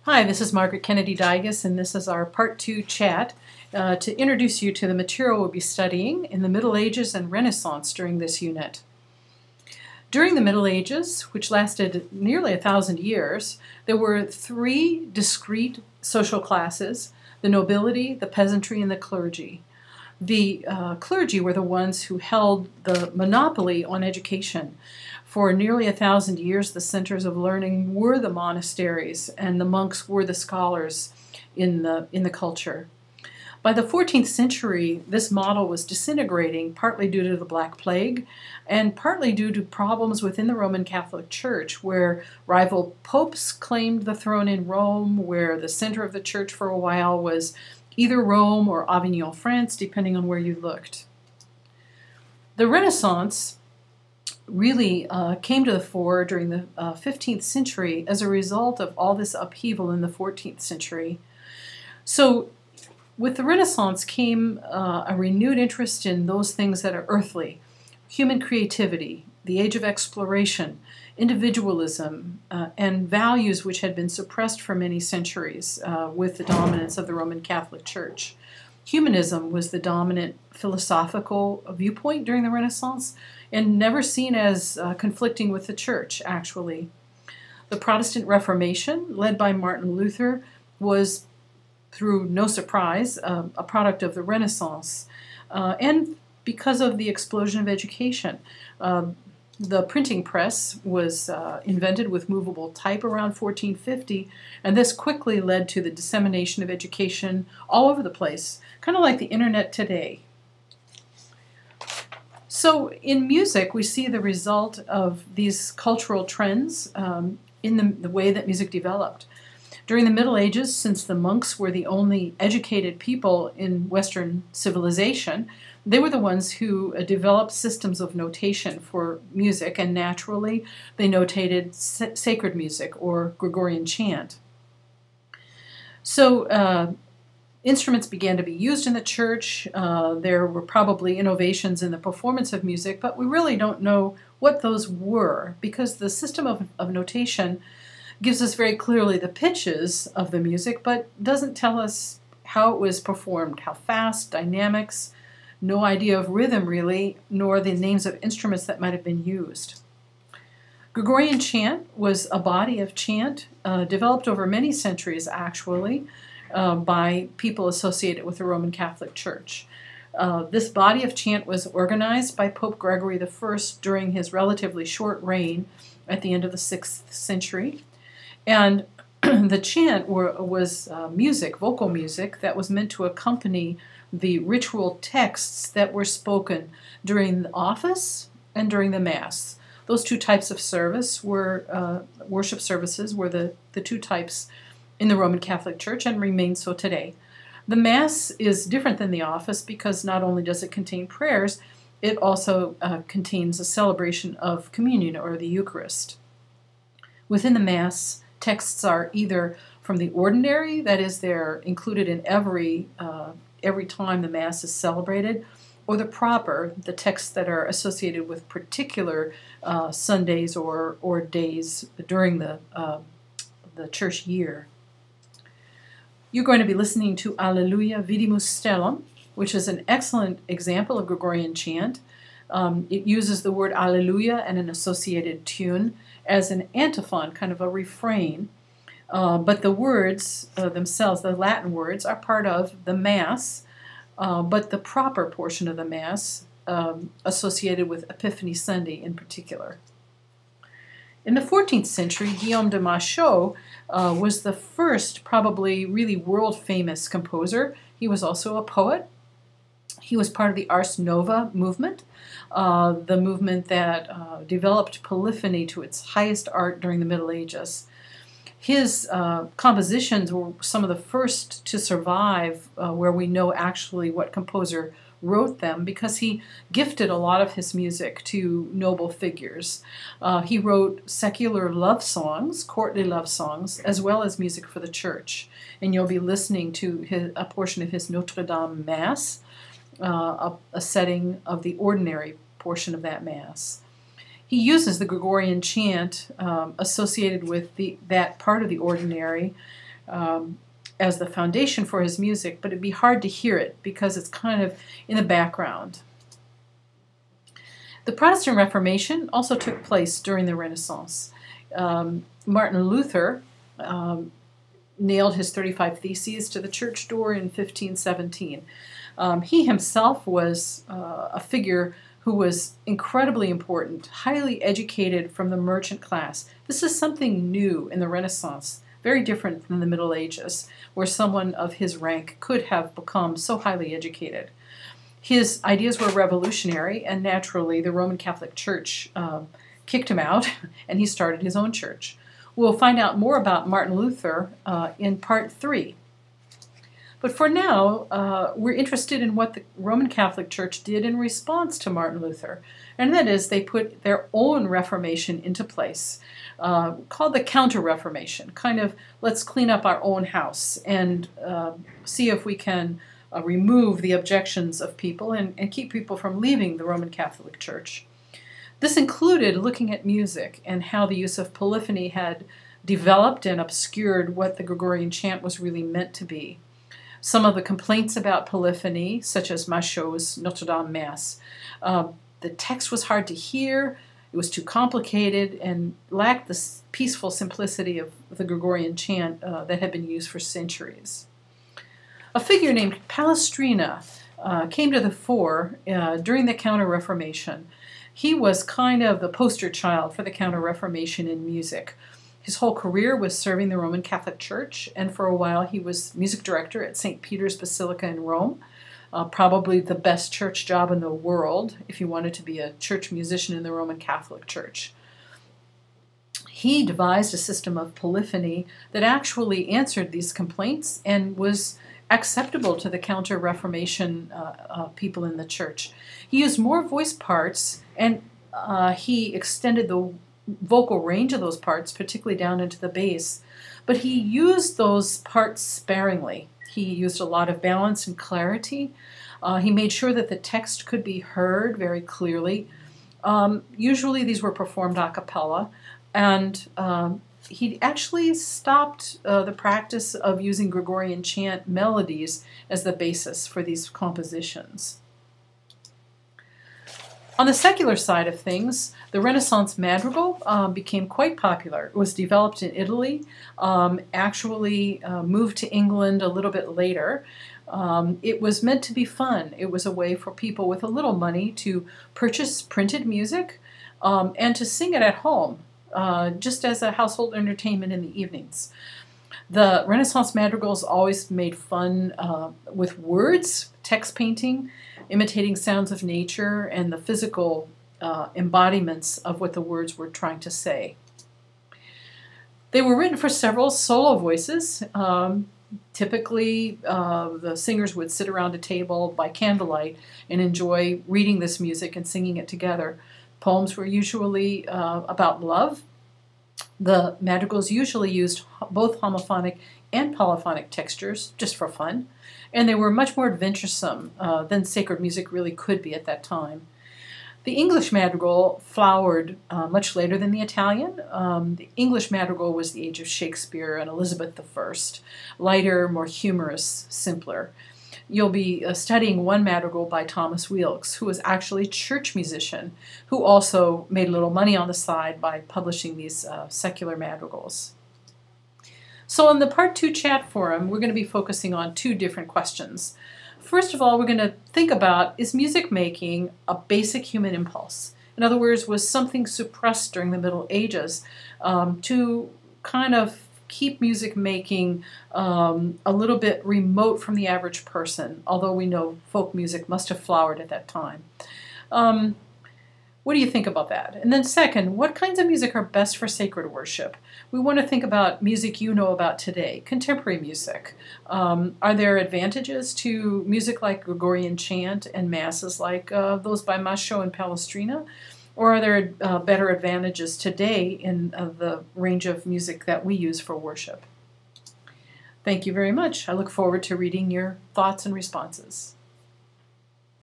Hi, this is Margaret Kennedy-Dygas, and this is our Part 2 chat to introduce you to the material we'll be studying in the Middle Ages and Renaissance during this unit. During the Middle Ages, which lasted nearly 1,000 years, there were three discrete social classes: the nobility, the peasantry, and the clergy. The clergy were the ones who held the monopoly on education. For nearly 1,000 years, the centers of learning were the monasteries, and the monks were the scholars in the culture. By the 14th century, this model was disintegrating, partly due to the Black Plague, and partly due to problems within the Roman Catholic Church, where rival popes claimed the throne in Rome, where the center of the church for a while was either Rome or Avignon, France, depending on where you looked. The Renaissance really came to the fore during the 15th century as a result of all this upheaval in the 14th century. So with the Renaissance came a renewed interest in those things that are earthly: human creativity, the age of exploration, individualism, and values which had been suppressed for many centuries with the dominance of the Roman Catholic Church. Humanism was the dominant philosophical viewpoint during the Renaissance, and never seen as conflicting with the Church, actually. The Protestant Reformation, led by Martin Luther, was, through no surprise, a product of the Renaissance, and because of the explosion of education. The printing press was invented with movable type around 1450, and this quickly led to the dissemination of education all over the place, kind of like the internet today. So in music, we see the result of these cultural trends in the way that music developed. During the Middle Ages, since the monks were the only educated people in Western civilization, they were the ones who developed systems of notation for music, and naturally they notated sacred music or Gregorian chant. So instruments began to be used in the church. There were probably innovations in the performance of music, but we really don't know what those were, because the system of notation gives us very clearly the pitches of the music, but doesn't tell us how it was performed, how fast, dynamics, no idea of rhythm really, nor the names of instruments that might have been used. Gregorian chant was a body of chant developed over many centuries, actually, by people associated with the Roman Catholic Church. This body of chant was organized by Pope Gregory I during his relatively short reign at the end of the 6th century. And the chant was music, vocal music, that was meant to accompany the ritual texts that were spoken during the office and during the Mass. Those two types of service were worship services were the two types in the Roman Catholic Church and remain so today. The Mass is different than the office because not only does it contain prayers, it also contains a celebration of communion or the Eucharist. Within the Mass, texts are either from the ordinary, that is, they're included in every time the Mass is celebrated, or the proper, the texts that are associated with particular Sundays or days during the church year. You're going to be listening to Alleluia Vidimus Stellum, which is an excellent example of Gregorian chant. It uses the word Alleluia and an associated tune as an antiphon, kind of a refrain. But the words themselves, the Latin words, are part of the Mass, but the proper portion of the Mass associated with Epiphany Sunday in particular. In the 14th century, Guillaume de Machaut was the first, probably really world-famous composer. He was also a poet. He was part of the Ars Nova movement, the movement that developed polyphony to its highest art during the Middle Ages. His compositions were some of the first to survive where we know actually what composer wrote them, because he gifted a lot of his music to noble figures. He wrote secular love songs, courtly love songs, as well as music for the church. And you'll be listening to a portion of his Notre Dame Mass, a setting of the ordinary portion of that Mass. He uses the Gregorian chant associated with that part of the ordinary as the foundation for his music, but it'd be hard to hear it because it's kind of in the background. The Protestant Reformation also took place during the Renaissance. Martin Luther nailed his 35 Theses to the church door in 1517. He himself was a figure who was incredibly important, highly educated from the merchant class. This is something new in the Renaissance, very different than the Middle Ages, where someone of his rank could have become so highly educated. His ideas were revolutionary, and naturally the Roman Catholic Church kicked him out, and he started his own church. We'll find out more about Martin Luther in Part 3. But for now, we're interested in what the Roman Catholic Church did in response to Martin Luther, and that is they put their own Reformation into place, called the Counter-Reformation, kind of let's clean up our own house and see if we can remove the objections of people and keep people from leaving the Roman Catholic Church. This included looking at music and how the use of polyphony had developed and obscured what the Gregorian chant was really meant to be. Some of the complaints about polyphony, such as Machot's Notre Dame Mass, the text was hard to hear, it was too complicated, and lacked the peaceful simplicity of the Gregorian chant that had been used for centuries. A figure named Palestrina came to the fore during the Counter-Reformation. He was kind of the poster child for the Counter-Reformation in music. His whole career was serving the Roman Catholic Church, and for a while he was music director at St. Peter's Basilica in Rome, probably the best church job in the world if you wanted to be a church musician in the Roman Catholic Church. He devised a system of polyphony that actually answered these complaints and was acceptable to the Counter-Reformation people in the church. He used more voice parts, and he extended the vocal range of those parts, particularly down into the bass. But he used those parts sparingly. He used a lot of balance and clarity. He made sure that the text could be heard very clearly. Usually these were performed a cappella, and he actually stopped the practice of using Gregorian chant melodies as the basis for these compositions. On the secular side of things, the Renaissance madrigal became quite popular. It was developed in Italy, actually moved to England a little bit later. It was meant to be fun. It was a way for people with a little money to purchase printed music and to sing it at home, just as a household entertainment in the evenings. The Renaissance madrigals always made fun with words, text painting, imitating sounds of nature, and the physical embodiments of what the words were trying to say. They were written for several solo voices. Typically, the singers would sit around a table by candlelight and enjoy reading this music and singing it together. Poems were usually about love. The madrigals usually used both homophonic and polyphonic textures, just for fun, and they were much more adventuresome than sacred music really could be at that time. The English madrigal flowered much later than the Italian. The English madrigal was the age of Shakespeare and Elizabeth I, lighter, more humorous, simpler. You'll be studying one madrigal by Thomas Weelkes, who was actually a church musician, who also made a little money on the side by publishing these secular madrigals. So in the Part 2 chat forum, we're going to be focusing on two different questions. First of all, we're going to think about, is music making a basic human impulse? In other words, was something suppressed during the Middle Ages to kind of keep music making a little bit remote from the average person, although we know folk music must have flowered at that time. What do you think about that? And then second, what kinds of music are best for sacred worship? We want to think about music you know about today, contemporary music. Are there advantages to music like Gregorian chant and masses like those by Machot and Palestrina? Or are there better advantages today in the range of music that we use for worship? Thank you very much. I look forward to reading your thoughts and responses.